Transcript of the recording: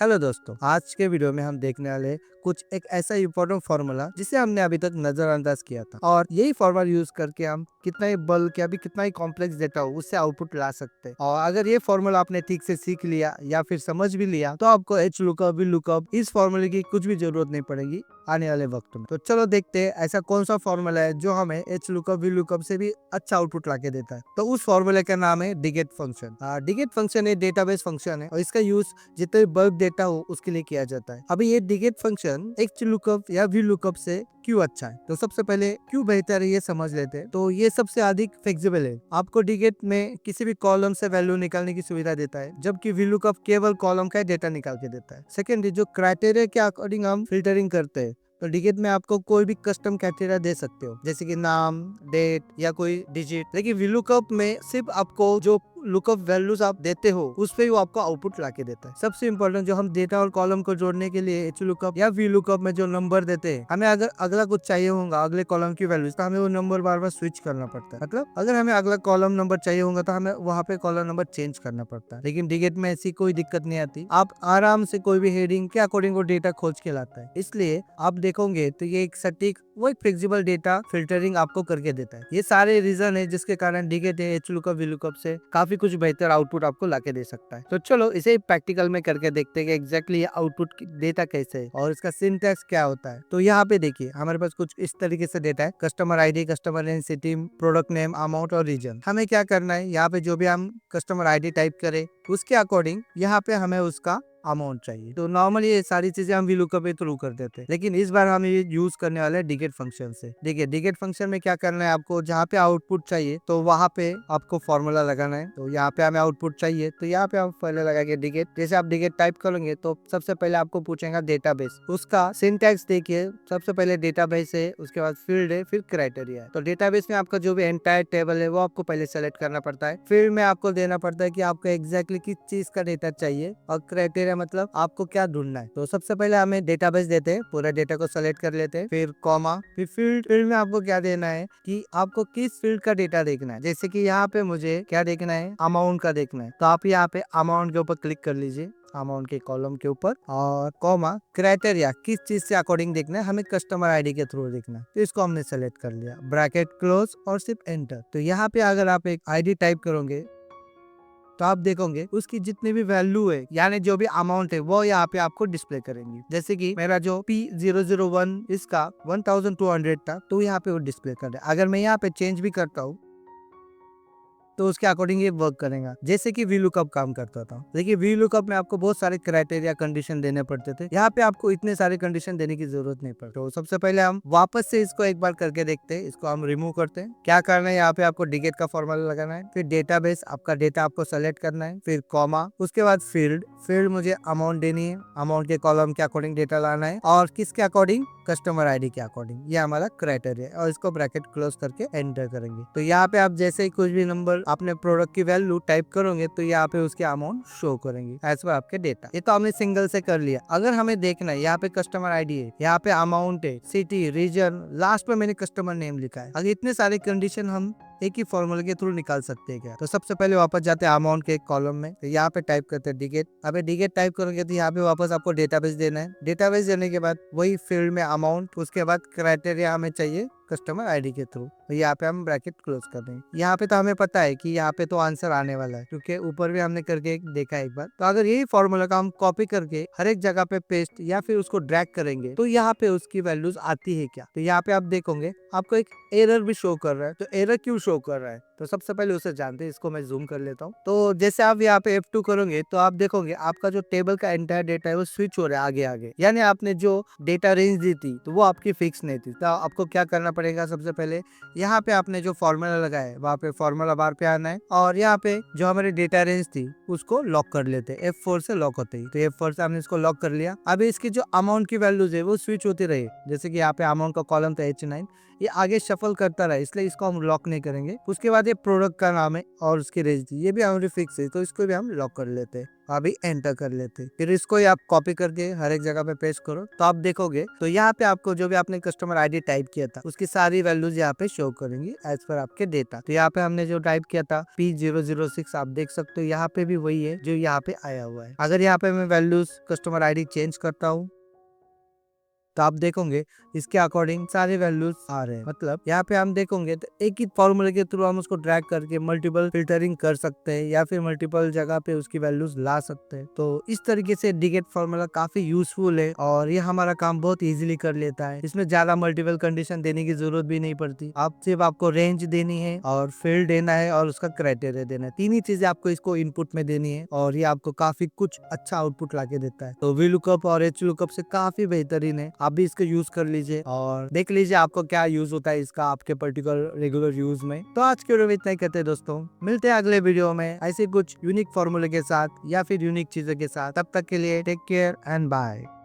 Hello दोस्तों, आज के वीडियो में हम देखने वाले कुछ एक ऐसा इम्पोर्टेंट फॉर्मूला जिसे हमने अभी तक नजरअंदाज किया था और यही फॉर्मूला यूज करके हम कितना ही बल्क या भी कितना ही कॉम्प्लेक्स डेटा हो उससे आउटपुट ला सकते हैं। और अगर ये फॉर्मूला आपने ठीक से सीख लिया या फिर समझ भी लिया तो आपको एच लुकअप वी लुकअप इस फॉर्मूले की कुछ भी जरूरत नहीं पड़ेगी आने वाले वक्त में। तो चलो देखते हैं ऐसा कौन सा फॉर्मूला है जो हमें एच लुकअप वी लुकअप से भी अच्छा आउटपुट ला के देता है। तो उस फॉर्मूले का नाम है डिगेट फंक्शन। डिगेट फंक्शन एक डेटाबेस फंक्शन है और इसका यूज जितने बल्क डेटा हो उसके लिए किया जाता है। अभी ये डिगेट फंक्शन एच लुकअप या वी लुकअप से क्यों अच्छा है, तो सबसे पहले क्यों बेहतर है ये समझ लेते हैं। तो ये सबसे अधिक फ्लेक्सिबल है, आपको डिगेट में किसी भी कॉलम से वैल्यू निकालने की सुविधा देता है, जबकि वी लुकअप केवल कॉलम का डेटा निकाल के देता है। सेकेंड, जो क्राइटेरिया के अकॉर्डिंग हम फिल्टरिंग करते हैं, तो डिगेट में आपको कोई भी कस्टम क्राइटेरिया दे सकते हो, जैसे कि नाम, डेट या कोई डिजिट। लेकिन वीलुकअप में सिर्फ आपको जो लुकअप वैल्यूज आप देते हो उस पे वो आपको आउटपुट ला के देता है। सबसे इंपॉर्टेंट, जो हम डेटा और कॉलम को जोड़ने के लिए एच लुकअप या वी लुकअप में जो नंबर देते हैं, हमें अगर अगला कुछ चाहिए होगा अगले कॉलम की वैल्यूज, तो हमें वो नंबर बार बार स्विच करना पड़ता है। मतलब अगर हमें अगला कॉलम नंबर चाहिए होगा तो हमें वहाँ पे कॉलम नंबर चेंज करना पड़ता है। लेकिन डिगेट में ऐसी कोई दिक्कत नहीं आती, आप आराम से कोई भी हेडिंग के अकॉर्डिंग वो डेटा खोज के लाता है। इसलिए आप देखोगे तो ये एक सटीक वो एक फ्लेक्सिबल डेटा फिल्टरिंग आपको करके देता है। ये सारे रीजन है जिसके कारण डिगेट एच लुकअप वी लुकअप से काफी कुछ बेहतर आउटपुट आपको लाके दे सकता है। तो चलो इसे प्रैक्टिकल में करके देखते हैं कि एग्जैक्टली ये आउटपुट डेटा कैसे है और इसका सिंटैक्स क्या होता है। तो यहाँ पे देखिए हमारे पास कुछ इस तरीके से डेटा है, customer ID, customer name, city, product name, amount और रीजन। हमें क्या करना है, यहाँ पे जो भी हम कस्टमर आईडी टाइप करें उसके अकॉर्डिंग यहाँ पे हमें उसका अमाउंट चाहिए। तो नॉर्मली ये सारी चीजें हम VLOOKUP के थ्रू कर देते हैं, लेकिन इस बार हम ये यूज करने वाले हैं डिगेट फंक्शन से। देखिए डिगेट फंक्शन में क्या करना है, आपको जहाँ पे आउटपुट चाहिए तो वहाँ पे आपको फॉर्मूला लगाना है। तो यहाँ पे हमें आउटपुट चाहिए तो यहाँ पे आप पहले लगाएंगे डिगेट। जैसे आप डिगेट टाइप करेंगे तो सबसे पहले आपको पूछेगा डेटाबेस, उसका सिंटैक्स देखिए, सबसे पहले डेटाबेस है, उसके बाद फील्ड है, फिर क्राइटेरिया है। तो डेटाबेस में आपका जो भी एंटायर टेबल है वो आपको पहले सेलेक्ट करना पड़ता है। फील्ड में आपको देना पड़ता है कि आपको एग्जैक्टली किस चीज का डेटा चाहिए, और क्राइटेरिया मतलब आपको क्या ढूंढना है। तो सबसे पहले हमें डेटाबेस देते हैं, पूरा डेटा को सेलेक्ट कर लेते हैं, फिर कॉमा, फिर फील्ड में आपको क्या देना है कि आपको किस फील्ड का डेटा देखना है। जैसे कि यहाँ पे मुझे क्या देखना है, अमाउंट का देखना है, तो आप यहाँ पे अमाउंट के ऊपर क्लिक कर लीजिए, अमाउंट के कॉलम के ऊपर, और कॉमा क्राइटेरिया किस चीज से अकॉर्डिंग देखना है, हमें कस्टमर आईडी के थ्रू देखना है, तो इसको हमने सेलेक्ट कर लिया, ब्रैकेट क्लोज और सिर्फ एंटर। तो यहाँ पे अगर आप एक आईडी टाइप करोगे तो आप देखोगे उसकी जितनी भी वैल्यू है यानी जो भी अमाउंट है वो यहाँ पे आपको डिस्प्ले करेंगे। जैसे कि मेरा जो P001 इसका 1200 था तो यहाँ पे वो डिस्प्ले कर रहा है। अगर मैं यहाँ पे चेंज भी करता हूँ तो उसके अकॉर्डिंग ये वर्क करेगा, जैसे कि VLOOKUP काम करता था। देखिए VLOOKUP में आपको बहुत सारे क्राइटेरिया कंडीशन देने पड़ते थे, यहाँ पे आपको इतने सारे कंडीशन देने की जरूरत नहीं पड़ती। तो सबसे पहले हम वापस से इसको एक बार करके देखते हैं, इसको हम रिमूव करते हैं। क्या करना है, यहाँ पे आपको डिगेट का फॉर्मूला लगाना है, फिर डेटाबेस, आपका डेटा आपको सेलेक्ट करना है, फिर कॉमा, उसके बाद फील्ड मुझे अमाउंट देनी है, अमाउंट के कॉलम के अकॉर्डिंग डेटा लाना है, और किसके अकॉर्डिंग, कस्टमर आईडी के अकॉर्डिंग। ये हमारा क्राइटेरिया है, और इसको ब्रैकेट क्लोज करके एंटर करेंगे। तो यहाँ पे आप जैसे ही कुछ भी नंबर अपने प्रोडक्ट की वैल्यू टाइप करोगे तो यहाँ पे उसके अमाउंट शो करेंगे एज पर आपके डेटा। ये तो हमने सिंगल से कर लिया। अगर हमें देखना है, यहाँ पे कस्टमर आईडी है, यहाँ पे अमाउंट है, सिटी, रीजन, लास्ट में मैंने कस्टमर नेम लिखा है। अगर इतने सारे कंडीशन हम एक ही फॉर्मूले के थ्रू निकाल सकते हैं क्या। तो सबसे पहले वापस जाते हैं अमाउंट के कॉलम में, तो यहाँ पे टाइप करते हैं डिगेट। अबे डिगेट टाइप करोगे तो यहाँ पे वापस आपको डेटाबेस देना है, डेटाबेस देने के बाद वही फील्ड में अमाउंट, उसके बाद क्राइटेरिया हमें चाहिए कस्टमर आईडी के थ्रू, तो यहाँ पे हम ब्रैकेट क्लोज कर देंगे। यहाँ पे तो हमें पता है कि यहाँ पे तो आंसर आने वाला है क्योंकि ऊपर भी हमने करके देखा एक बार। तो अगर यही फॉर्मूला का हम कॉपी करके हर एक जगह पे पेस्ट या फिर उसको ड्रैग करेंगे तो यहाँ पे उसकी वैल्यूज आती है क्या। तो यहाँ पे आप देखोगे आपको एक एरर भी शो कर रहा है। तो एरर क्यों शो कर रहा है, तो सबसे पहले उसे जानते हैं। इसको मैं जूम कर लेता हूँ। तो जैसे आप यहाँ पे F2 करोगे तो आप देखोगे आपका जो टेबल का एंटायर डेटा है वो स्विच हो रहा है आगे आगे, यानी आपने जो डेटा रेंज दी थी तो वो आपकी फिक्स नहीं थी। तो आपको क्या करना पड़ेगा, सबसे पहले यहाँ पे आपने जो फॉर्मूला लगाया है वहाँ पे फॉर्मूला बार पे आना है, और यहाँ पे जो हमारी डेटा रेंज थी उसको लॉक कर लेते हैं, F4 से लॉक होते ही। तो F4 से हमने इसको लॉक कर लिया। अभी इसकी जो अमाउंट की वैल्यूज है वो स्विच होती रही, जैसे कि यहाँ पे अमाउंट का कॉलम था H9, ये आगे शफल करता रहे, इसलिए इसको हम लॉक नहीं करेंगे। उसके बाद ये प्रोडक्ट का नाम है और उसकी रेंज ये भी हमारी फिक्स है, तो इसको भी हम लॉक कर लेते हैं। अभी एंटर कर लेते हैं। फिर इसको आप कॉपी करके हर एक जगह पे पेस्ट करो, तो आप देखोगे तो यहाँ पे आपको जो भी आपने कस्टमर आईडी टाइप किया था उसकी सारी वैल्यूज यहाँ पे शो करेंगी एज पर आपके डेटा। तो यहाँ पे हमने जो टाइप किया था P006, आप देख सकते हो यहाँ पे भी वही है जो यहाँ पे आया हुआ है। अगर यहाँ पे मैं वैल्यूज कस्टमर आईडी चेंज करता हूँ तो आप देखोगे इसके अकॉर्डिंग सारे वैल्यूज आ रहे हैं। मतलब यहाँ पे हम देखोगे तो एक ही फॉर्मूले के थ्रू हम उसको ड्रैग करके मल्टीपल फिल्टरिंग कर सकते हैं या फिर मल्टीपल जगह पे उसकी वैल्यूज ला सकते हैं। तो इस तरीके से डिगेट फॉर्मूला काफी यूजफुल है और ये हमारा काम बहुत इजीली कर लेता है। इसमें ज्यादा मल्टीपल कंडीशन देने की जरूरत भी नहीं पड़ती। आप सिर्फ आपको रेंज देनी है और फील्ड देना है और उसका क्राइटेरिया देना है। तीन ही चीजें आपको इसको इनपुट में देनी है और ये आपको काफी कुछ अच्छा आउटपुट ला के देता है। तो वी लुकअप और एच लुकअप से काफी बेहतरीन है। आप भी इसका यूज कर लीजिए और देख लीजिए आपको क्या यूज होता है इसका आपके पर्टिकुलर रेगुलर यूज में। तो आज के वीडियो में इतना ही करते हैं दोस्तों, मिलते हैं अगले वीडियो में ऐसे कुछ यूनिक फॉर्मूले के साथ या फिर यूनिक चीजों के साथ। तब तक के लिए टेक केयर एंड बाय।